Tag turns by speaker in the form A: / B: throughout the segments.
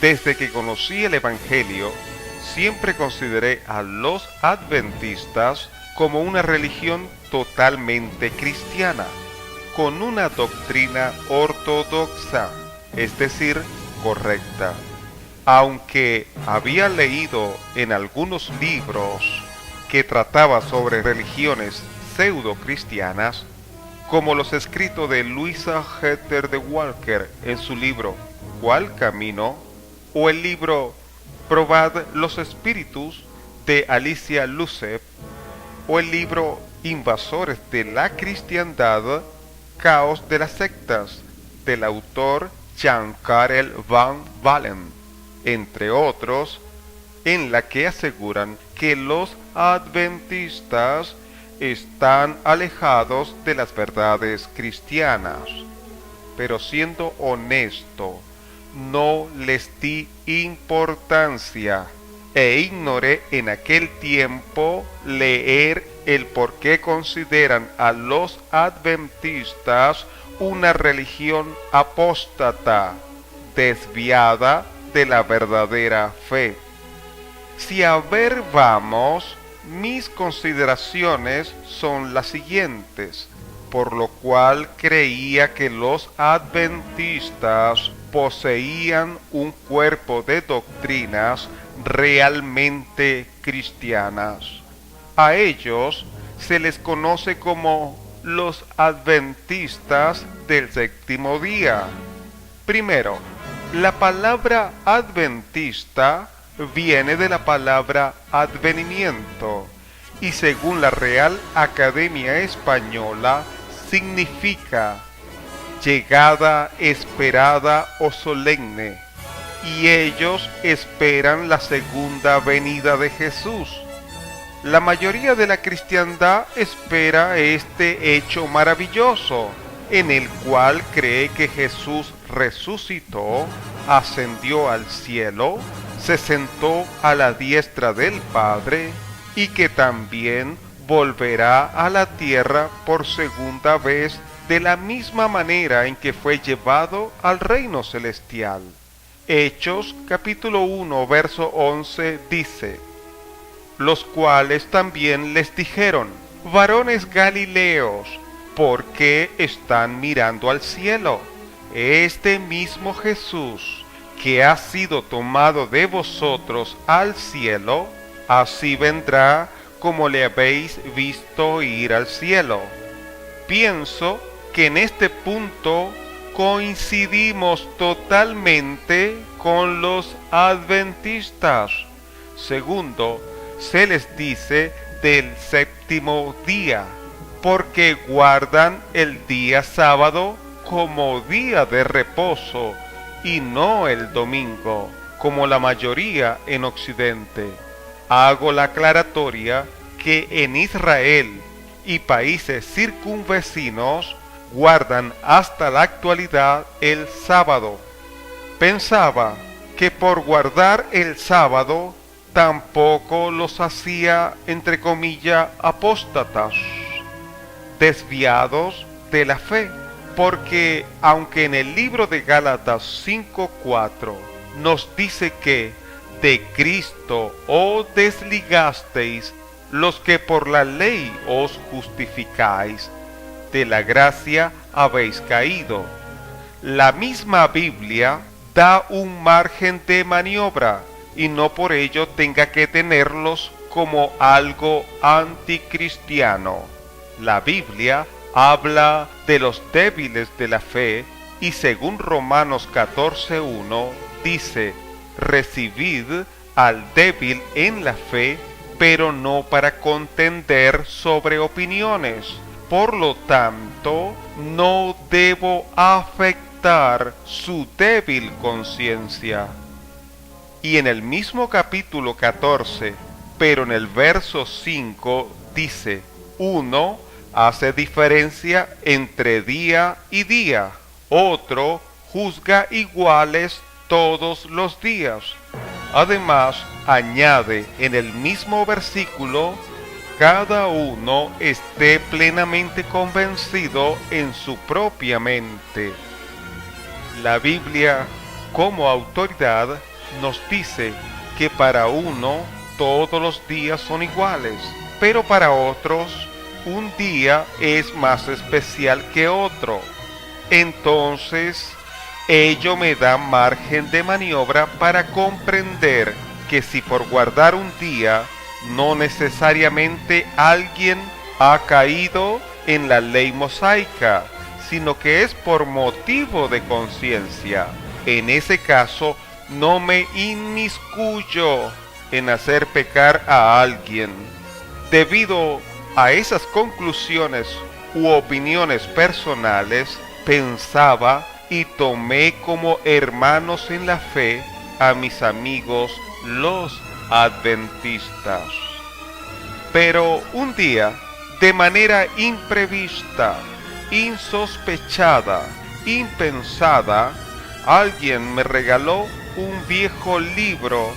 A: Desde que conocí el Evangelio, siempre consideré a los adventistas como una religión totalmente cristiana, con una doctrina ortodoxa, es decir, correcta. Aunque había leído en algunos libros que trataba sobre religiones pseudo-cristianas, como los escritos de Louisa Heather de Walker en su libro ¿Cuál camino?, o el libro Probad los espíritus de Alicia Lussep, o el libro Invasores de la cristiandad, Caos de las sectas, del autor Jan Karel van Valen, entre otros, en la que aseguran que los adventistas están alejados de las verdades cristianas. Pero siendo honesto, no les di importancia e ignoré en aquel tiempo leer el por qué consideran a los adventistas una religión apóstata, desviada de la verdadera fe. Si a ver vamos, mis consideraciones son las siguientes, por lo cual creía que los adventistas poseían un cuerpo de doctrinas realmente cristianas. A ellos se les conoce como los adventistas del séptimo día. Primero, la palabra adventista viene de la palabra advenimiento y según la Real Academia Española significa llegada esperada o solemne, y ellos esperan la segunda venida de Jesús. La mayoría de la cristiandad espera este hecho maravilloso, en el cual cree que Jesús resucitó, ascendió al cielo, se sentó a la diestra del Padre y que también volverá a la tierra por segunda vez de la misma manera en que fue llevado al reino celestial. Hechos capítulo 1 verso 11 dice: los cuales también les dijeron: varones galileos, ¿por qué están mirando al cielo? Este mismo Jesús, que ha sido tomado de vosotros al cielo, así vendrá como le habéis visto ir al cielo. Pienso que en este punto coincidimos totalmente con los adventistas. Segundo, se les dice del séptimo día, porque guardan el día sábado como día de reposo y no el domingo, como la mayoría en Occidente. Hago la aclaratoria que en Israel y países circunvecinos guardan hasta la actualidad el sábado. Pensaba que por guardar el sábado tampoco los hacía, entre comillas, apóstatas, desviados de la fe, porque aunque en el libro de Gálatas 5:4 nos dice que de Cristo os desligasteis los que por la ley os justificáis, de la gracia habéis caído. La misma Biblia da un margen de maniobra y no por ello tenga que tenerlos como algo anticristiano. La Biblia habla de los débiles de la fe y según Romanos 14:1 dice: recibid al débil en la fe, pero no para contender sobre opiniones. Por lo tanto, no debo afectar su débil conciencia. Y en el mismo capítulo 14, pero en el verso 5, dice: uno hace diferencia entre día y día, otro juzga iguales todos los días. Además, añade en el mismo versículo: cada uno esté plenamente convencido en su propia mente. La Biblia, como autoridad, nos dice que para uno todos los días son iguales, pero para otros un día es más especial que otro. Entonces, ello me da margen de maniobra para comprender que si por guardar un día no necesariamente alguien ha caído en la ley mosaica, sino que es por motivo de conciencia. En ese caso, no me inmiscuyo en hacer pecar a alguien. Debido a esas conclusiones u opiniones personales, pensaba y tomé como hermanos en la fe a mis amigos los adventistas. Pero un día, de manera imprevista, insospechada, impensada, alguien me regaló un viejo libro,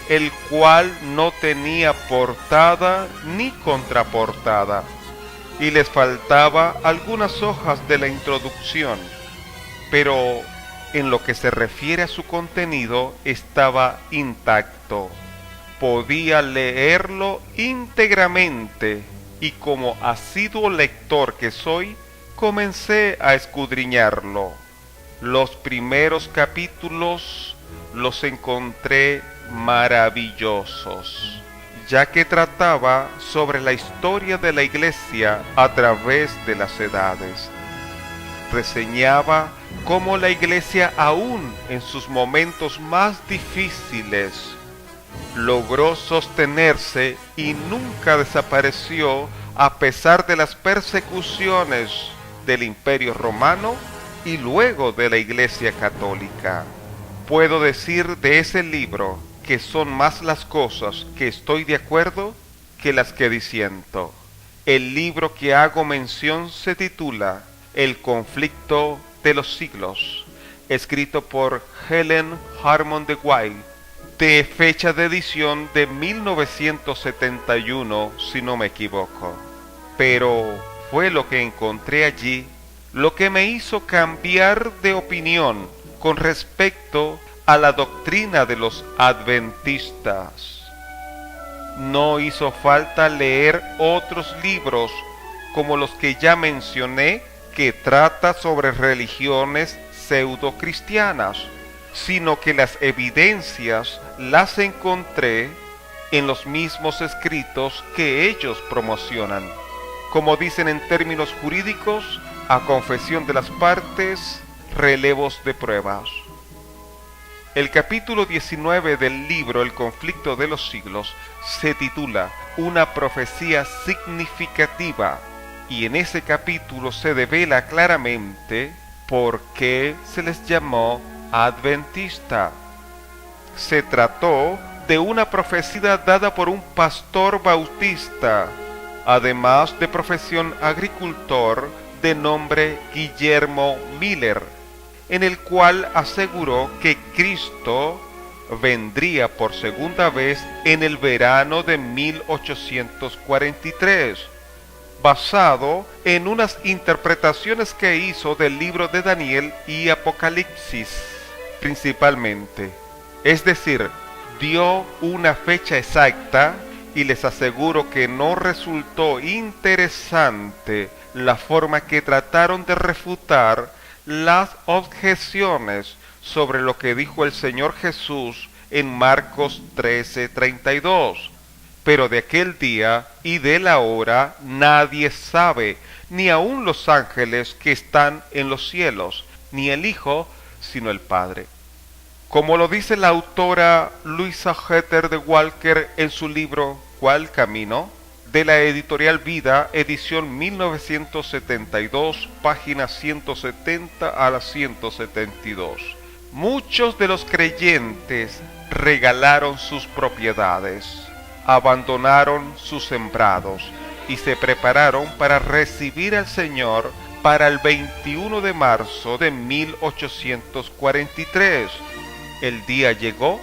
A: el cual no tenía portada ni contraportada, y les faltaba algunas hojas de la introducción, pero en lo que se refiere a su contenido estaba intacto. Podía leerlo íntegramente, y como asiduo lector que soy, comencé a escudriñarlo. Los primeros capítulos los encontré maravillosos, ya que trataba sobre la historia de la Iglesia a través de las edades. Reseñaba cómo la Iglesia, aún en sus momentos más difíciles, logró sostenerse y nunca desapareció a pesar de las persecuciones del Imperio Romano y luego de la Iglesia Católica. Puedo decir de ese libro que son más las cosas que estoy de acuerdo que las que disiento. El libro que hago mención se titula El conflicto de los siglos, escrito por Helen Harmon de Wilde, de fecha de edición de 1971, si no me equivoco. Pero fue lo que encontré allí lo que me hizo cambiar de opinión con respecto a la doctrina de los adventistas. No hizo falta leer otros libros como los que ya mencioné, que trata sobre religiones pseudo-cristianas, sino que las evidencias las encontré en los mismos escritos que ellos promocionan. Como dicen en términos jurídicos, a confesión de las partes, relevos de pruebas. El capítulo 19 del libro El conflicto de los siglos se titula Una profecía significativa, y en ese capítulo se devela claramente por qué se les llamó adventista. Se trató de una profecía dada por un pastor bautista, además de profesión agricultor, de nombre Guillermo Miller, en el cual aseguró que Cristo vendría por segunda vez en el verano de 1843, basado en unas interpretaciones que hizo del libro de Daniel y Apocalipsis, principalmente. Es decir, dio una fecha exacta, y les aseguro que no resultó interesante la forma que trataron de refutar las objeciones sobre lo que dijo el Señor Jesús en Marcos 13:32. Pero de aquel día y de la hora nadie sabe, ni aun los ángeles que están en los cielos, ni el Hijo, sino el Padre. Como lo dice la autora Louisa Heather de Walker en su libro ¿Cuál camino?, de la editorial Vida, edición 1972, páginas 170 a la 172. Muchos de los creyentes regalaron sus propiedades, abandonaron sus sembrados y se prepararon para recibir al Señor para el 21 de marzo de 1843. El día llegó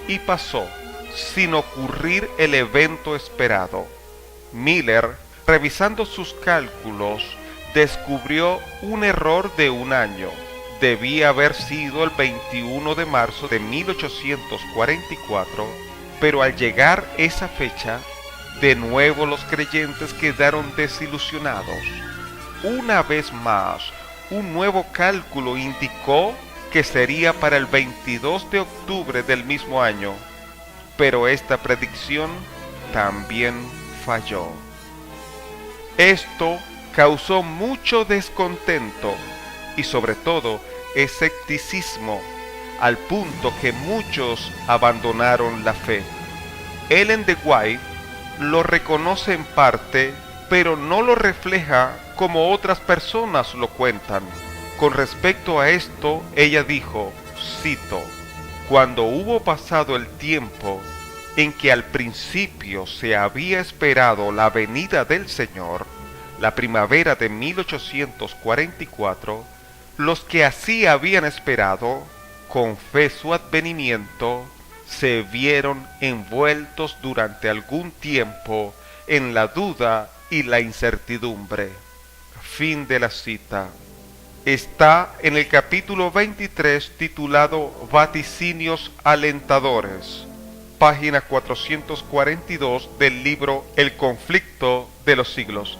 A: y pasó, sin ocurrir el evento esperado. Miller, revisando sus cálculos, descubrió un error de un año, debía haber sido el 21 de marzo de 1844, pero al llegar esa fecha, de nuevo los creyentes quedaron desilusionados. Una vez más, un nuevo cálculo indicó que sería para el 22 de octubre del mismo año, pero esta predicción también falló. Esto causó mucho descontento y sobre todo escepticismo, al punto que muchos abandonaron la fe. Ellen de White lo reconoce en parte, pero no lo refleja como otras personas lo cuentan. Con respecto a esto, ella dijo, cito, «Cuando hubo pasado el tiempo en que al principio se había esperado la venida del Señor, la primavera de 1844, los que así habían esperado, con fe su advenimiento, se vieron envueltos durante algún tiempo en la duda y la incertidumbre». Fin de la cita. Está en el capítulo 23 titulado Vaticinios alentadores, página 442 del libro El conflicto de los siglos.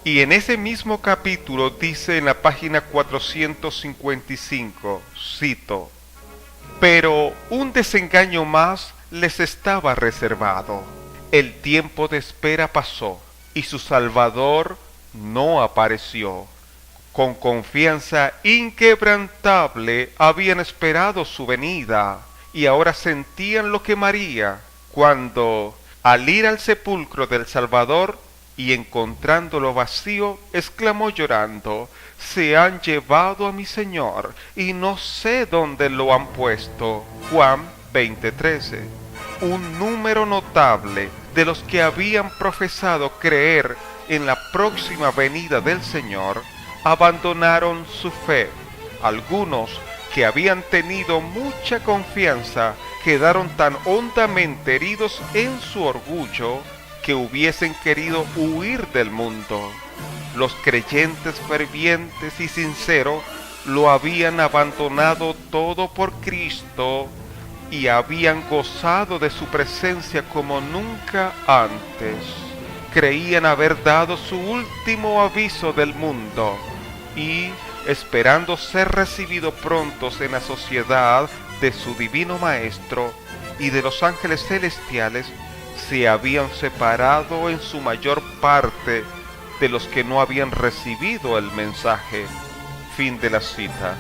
A: Y en ese mismo capítulo dice en la página 455, cito, «Pero un desengaño más les estaba reservado. El tiempo de espera pasó y su Salvador no apareció. Con confianza inquebrantable habían esperado su venida y ahora sentían lo que María, cuando, al ir al sepulcro del Salvador y encontrándolo vacío, exclamó llorando, «Se han llevado a mi Señor y no sé dónde lo han puesto». Juan 20:13. Un número notable de los que habían profesado creer en la próxima venida del Señor abandonaron su fe. Algunos que habían tenido mucha confianza quedaron tan hondamente heridos en su orgullo que hubiesen querido huir del mundo. Los creyentes fervientes y sinceros lo habían abandonado todo por Cristo y habían gozado de su presencia como nunca antes. Creían haber dado su último aviso del mundo y, esperando ser recibidos prontos en la sociedad de su divino Maestro y de los ángeles celestiales, se habían separado en su mayor parte de los que no habían recibido el mensaje. Fin de la cita.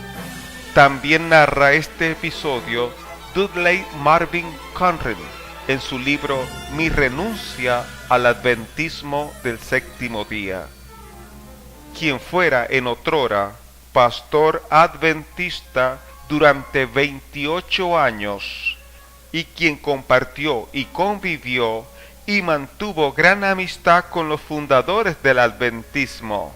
A: También narra este episodio Dudley Marvin Conrad en su libro Mi renuncia al adventismo del séptimo día. Quien fuera en otrora pastor adventista durante 28 años y quien compartió y convivió y mantuvo gran amistad con los fundadores del adventismo,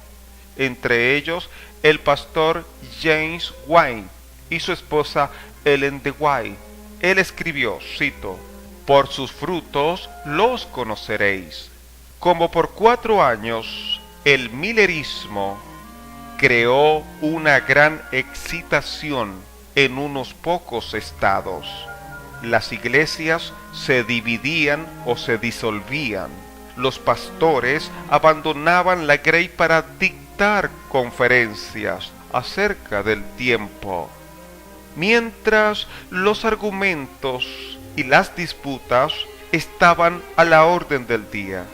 A: entre ellos el pastor James White y su esposa Ellen de White. Él escribió, cito, «Por sus frutos los conoceréis». Como por 4 años el millerismo creó una gran excitación en unos pocos estados. Las iglesias se dividían o se disolvían. Los pastores abandonaban la grey para dictar conferencias acerca del tiempo, mientras los argumentos y las disputas estaban a la orden del día.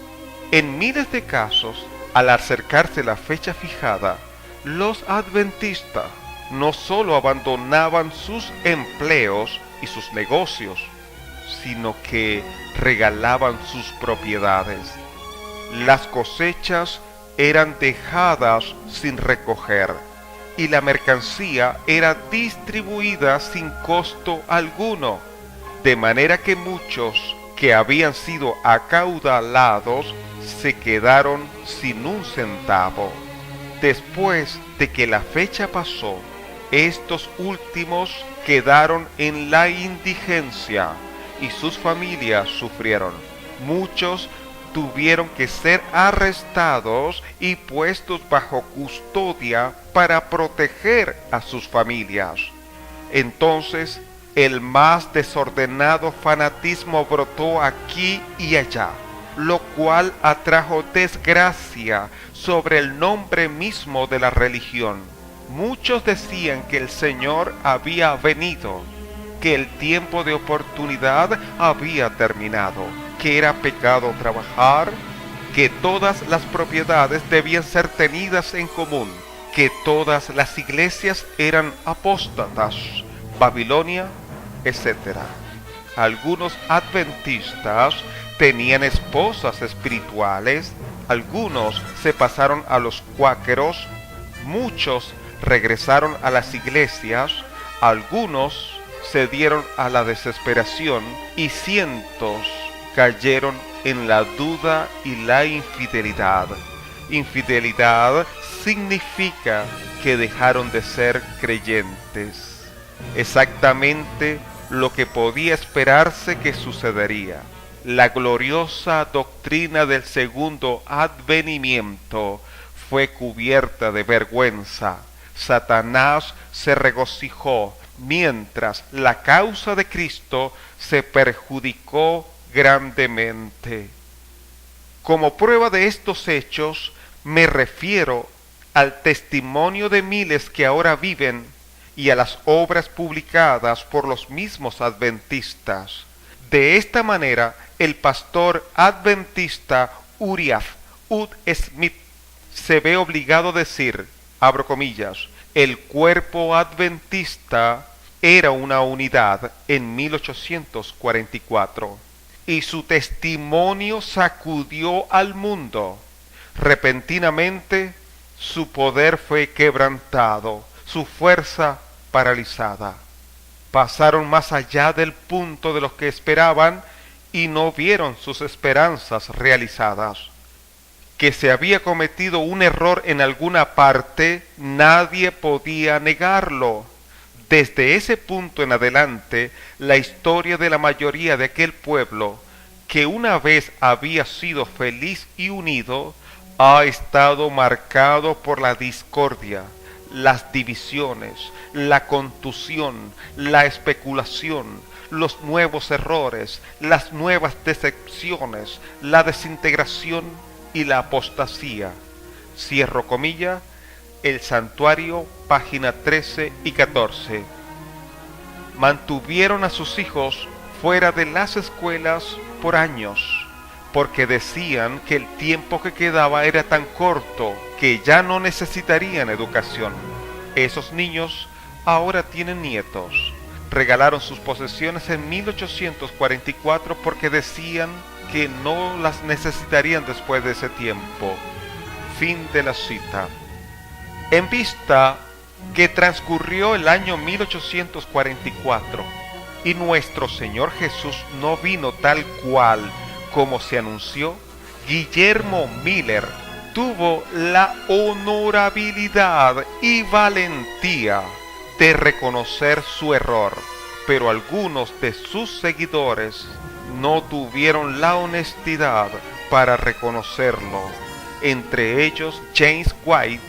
A: En miles de casos, al acercarse la fecha fijada, los adventistas no solo abandonaban sus empleos y sus negocios, sino que regalaban sus propiedades. Las cosechas eran dejadas sin recoger y la mercancía era distribuida sin costo alguno, de manera que muchos que habían sido acaudalados se quedaron sin un centavo. Después de que la fecha pasó, estos últimos quedaron en la indigencia y sus familias sufrieron. Muchos tuvieron que ser arrestados y puestos bajo custodia para proteger a sus familias. Entonces, el más desordenado fanatismo brotó aquí y allá, lo cual atrajo desgracia sobre el nombre mismo de la religión. Muchos decían que el Señor había venido, que el tiempo de oportunidad había terminado, que era pecado trabajar, que todas las propiedades debían ser tenidas en común, que todas las iglesias eran apóstatas, Babilonia, etc. Algunos adventistas tenían esposas espirituales, algunos se pasaron a los cuáqueros, muchos regresaron a las iglesias, algunos se dieron a la desesperación y cientos cayeron en la duda y la infidelidad. Infidelidad significa que dejaron de ser creyentes. Exactamente lo que podía esperarse que sucedería. La gloriosa doctrina del segundo advenimiento fue cubierta de vergüenza. Satanás se regocijó mientras la causa de Cristo se perjudicó grandemente. Como prueba de estos hechos, me refiero al testimonio de miles que ahora viven y a las obras publicadas por los mismos adventistas. De esta manera, el pastor adventista Uriah Ud Smith se ve obligado a decir, abro comillas, el cuerpo adventista era una unidad en 1844 y su testimonio sacudió al mundo. Repentinamente su poder fue quebrantado, su fuerza paralizada. Pasaron más allá del punto de los que esperaban y no vieron sus esperanzas realizadas. Que se había cometido un error en alguna parte, nadie podía negarlo. Desde ese punto en adelante, la historia de la mayoría de aquel pueblo, que una vez había sido feliz y unido, ha estado marcado por la discordia, las divisiones, la contusión, la especulación, los nuevos errores, las nuevas decepciones, la desintegración y la apostasía. Cierro comilla, El Santuario, página 13 y 14. Mantuvieron a sus hijos fuera de las escuelas por años, porque decían que el tiempo que quedaba era tan corto que ya no necesitarían educación. Esos niños ahora tienen nietos. Regalaron sus posesiones en 1844 porque decían que no las necesitarían después de ese tiempo. Fin de la cita. En vista que transcurrió el año 1844 y nuestro Señor Jesús no vino tal cual como se anunció, Guillermo Miller tuvo la honorabilidad y valentía de reconocer su error, pero algunos de sus seguidores no tuvieron la honestidad para reconocerlo, entre ellos James White,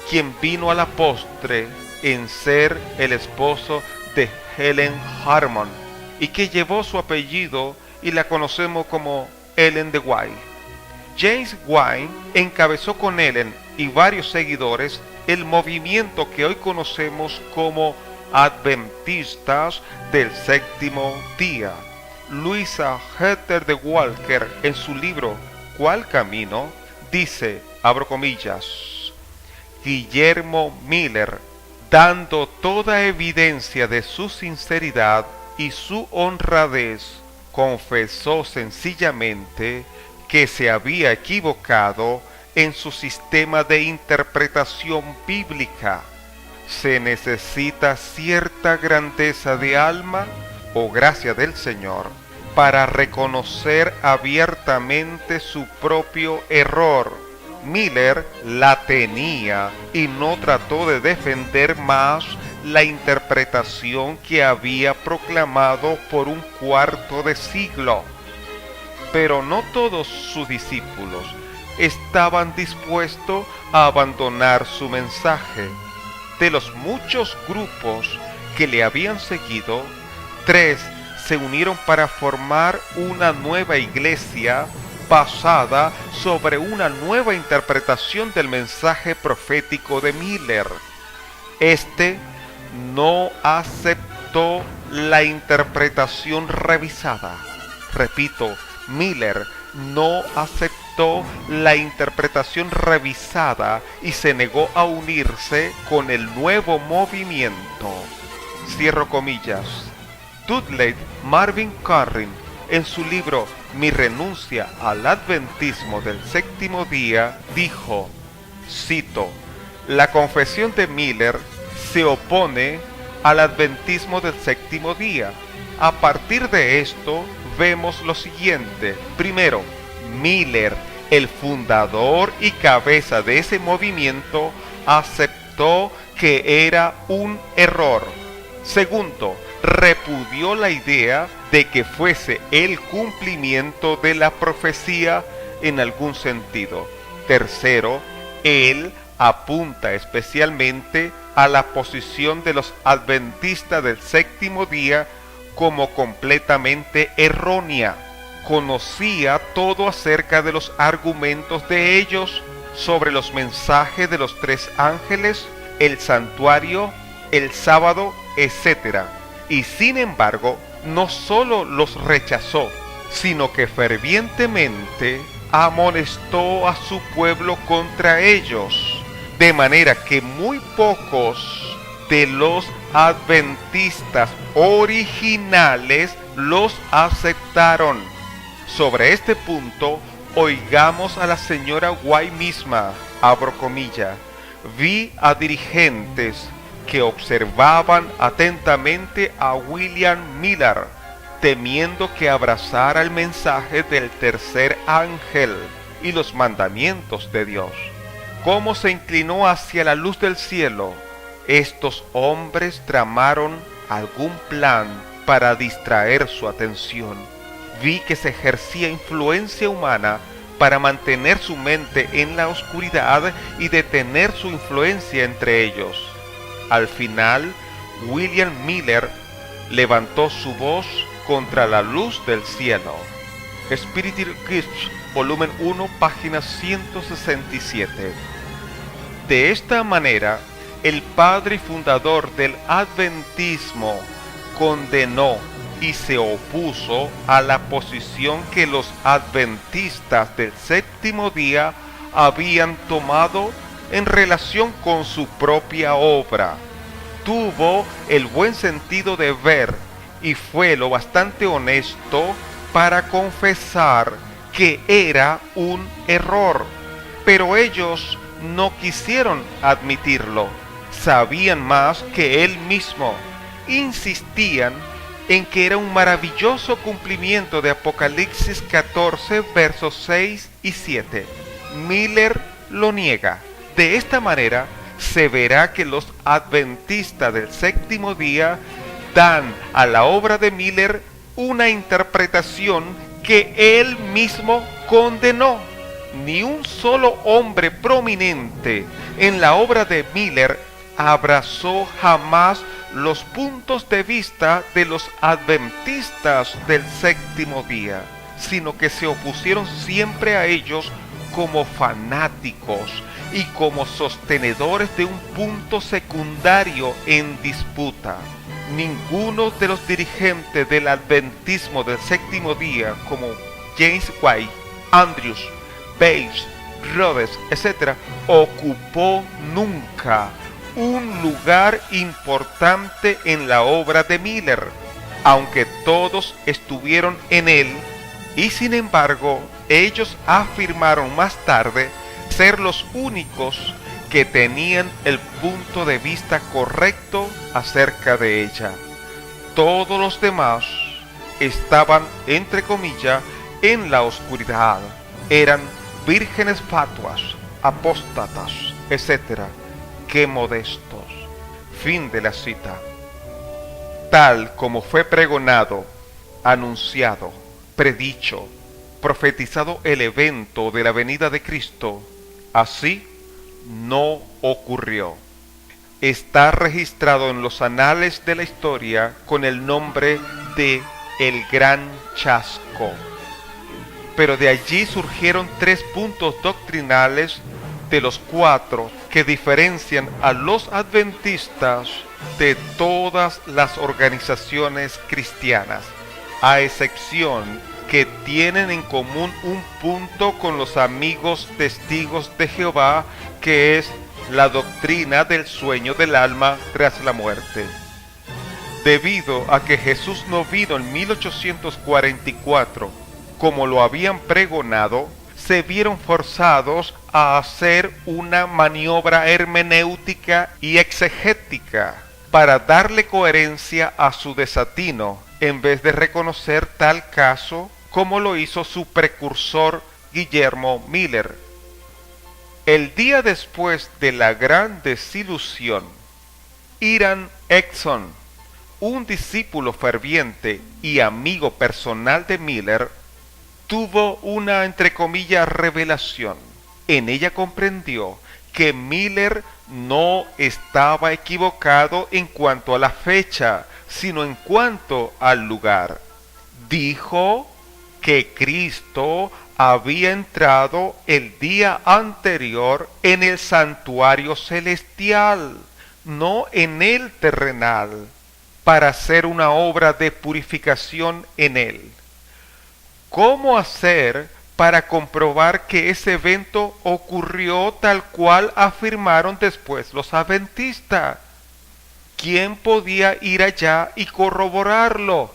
A: quien vino a la postre en ser el esposo de Helen Harmon y que llevó su apellido y la conocemos como Ellen de White. James White encabezó con Ellen y varios seguidores el movimiento que hoy conocemos como Adventistas del Séptimo Día. Louisa Heather de Walker, en su libro ¿Cuál camino?, dice, abro comillas, Guillermo Miller, dando toda evidencia de su sinceridad y su honradez, confesó sencillamente que se había equivocado en su sistema de interpretación bíblica. Se necesita cierta grandeza de alma o gracia del Señor para reconocer abiertamente su propio error. Miller la tenía y no trató de defender más la interpretación que había proclamado por un cuarto de siglo. pero no todos sus discípulos estaban dispuestos a abandonar su mensaje. De los muchos grupos que le habían seguido, 3 se unieron para formar una nueva iglesia basada sobre una nueva interpretación del mensaje profético de Miller. Este no aceptó la interpretación revisada. Repito, Miller no aceptó la interpretación revisada y se negó a unirse con el nuevo movimiento. Cierro comillas. Dudley Marvin Carrin, en su libro Mi renuncia al adventismo del séptimo día, dijo, cito, la confesión de Miller se opone al adventismo del séptimo día. A partir de esto, vemos lo siguiente. Primero, Miller, el fundador y cabeza de ese movimiento, aceptó que era un error. Segundo, repudió la idea de que fuese el cumplimiento de la profecía en algún sentido. Tercero, él apunta especialmente a la posición de los adventistas del séptimo día como completamente errónea. Conocía todo acerca de los argumentos de ellos sobre los mensajes de los 3 ángeles, el santuario, el sábado, etc. Y sin embargo, no solo los rechazó, sino que fervientemente amonestó a su pueblo contra ellos, de manera que muy pocos de los adventistas originales los aceptaron. Sobre este punto, oigamos a la señora White misma, abro comillas, vi a dirigentes que observaban atentamente a William Miller, temiendo que abrazara el mensaje del tercer ángel y los mandamientos de Dios. Cómo se inclinó hacia la luz del cielo. Estos hombres tramaron algún plan para distraer su atención. Vi que se ejercía influencia humana para mantener su mente en la oscuridad y detener su influencia entre ellos. Al final, William Miller levantó su voz contra la luz del cielo. Spiritual Gifts, volumen 1, página 167. De esta manera, el padre y fundador del adventismo condenó y se opuso a la posición que los adventistas del séptimo día habían tomado en relación con su propia obra. Tuvo el buen sentido de ver y fue lo bastante honesto para confesar que era un error, pero ellos no quisieron admitirlo. Sabían más que él mismo. Insistían en que era un maravilloso cumplimiento de Apocalipsis 14, versos 6 y 7. Miller lo niega. De esta manera, se verá que los adventistas del séptimo día dan a la obra de Miller una interpretación que él mismo condenó. Ni un solo hombre prominente en la obra de Miller abrazó jamás los puntos de vista de los adventistas del séptimo día, sino que se opusieron siempre a ellos como fanáticos y como sostenedores de un punto secundario en disputa. Ninguno de los dirigentes del adventismo del séptimo día, como James White, Andrews, Bates, Rhodes, etc., ocupó nunca un lugar importante en la obra de Miller, aunque todos estuvieron en él, y sin embargo, ellos afirmaron más tarde ser los únicos que tenían el punto de vista correcto acerca de ella. Todos los demás estaban, entre comillas, en la oscuridad. Eran vírgenes fatuas, apóstatas, etc. ¡Qué modestos! Fin de la cita. Tal como fue pregonado, anunciado, predicho profetizado el evento de la venida de Cristo, así no ocurrió. Está registrado en los anales de la historia con el nombre de el Gran Chasco. Pero de allí surgieron 3 puntos doctrinales de los 4 que diferencian a los adventistas de todas las organizaciones cristianas, a excepción que tienen en común un punto con los amigos testigos de Jehová, que es la doctrina del sueño del alma tras la muerte. Debido a que Jesús no vino en 1844, como lo habían pregonado, se vieron forzados a hacer una maniobra hermenéutica y exegética para darle coherencia a su desatino, en vez de reconocer tal caso como lo hizo su precursor Guillermo Miller. El día después de la gran desilusión, Hiram Edson, un discípulo ferviente y amigo personal de Miller, tuvo una, entre comillas, revelación. En ella comprendió que Miller no estaba equivocado en cuanto a la fecha, sino en cuanto al lugar. Dijo que Cristo había entrado el día anterior en el santuario celestial, no en el terrenal, para hacer una obra de purificación en él. ¿Cómo hacer para comprobar que ese evento ocurrió tal cual afirmaron después los adventistas? ¿Quién podía ir allá y corroborarlo?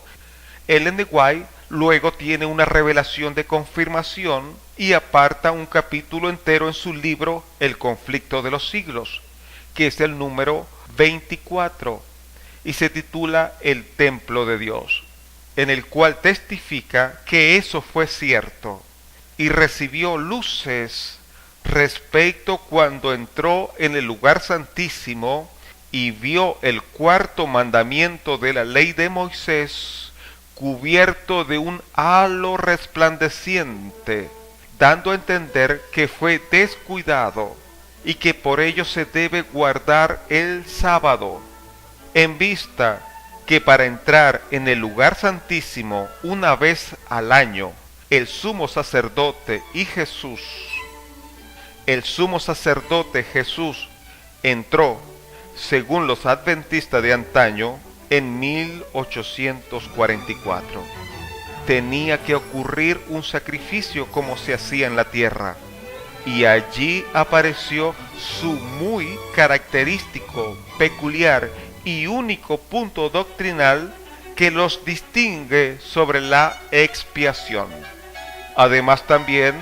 A: Ellen G. White luego tiene una revelación de confirmación y aparta un capítulo entero en su libro El conflicto de los siglos, que es el número 24, y se titula El templo de Dios, en el cual testifica que eso fue cierto, y recibió luces respecto cuando entró en el lugar santísimo y vio el 4º mandamiento de la ley de Moisés cubierto de un halo resplandeciente, dando a entender que fue descuidado y que por ello se debe guardar el sábado, en vista que para entrar en el lugar santísimo una vez al año, el sumo sacerdote Jesús entró, según los adventistas de antaño, en 1844. Tenía que ocurrir un sacrificio como se hacía en la tierra, y allí apareció su muy característico, peculiar y único punto doctrinal que los distingue sobre la expiación. Además también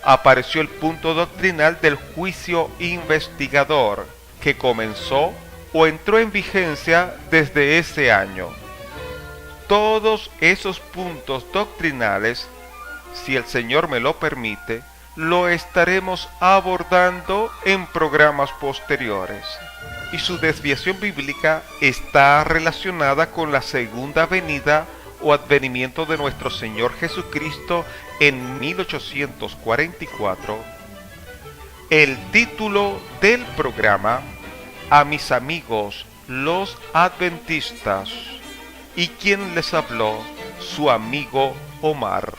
A: apareció el punto doctrinal del juicio investigador, que comenzó o entró en vigencia desde ese año. Todos esos puntos doctrinales, si el Señor me lo permite, lo estaremos abordando en programas posteriores, y su desviación bíblica está relacionada con la segunda venida o advenimiento de nuestro Señor Jesucristo en 1844. El título del programa: A mis amigos los adventistas, y quien les habló, su amigo Omar.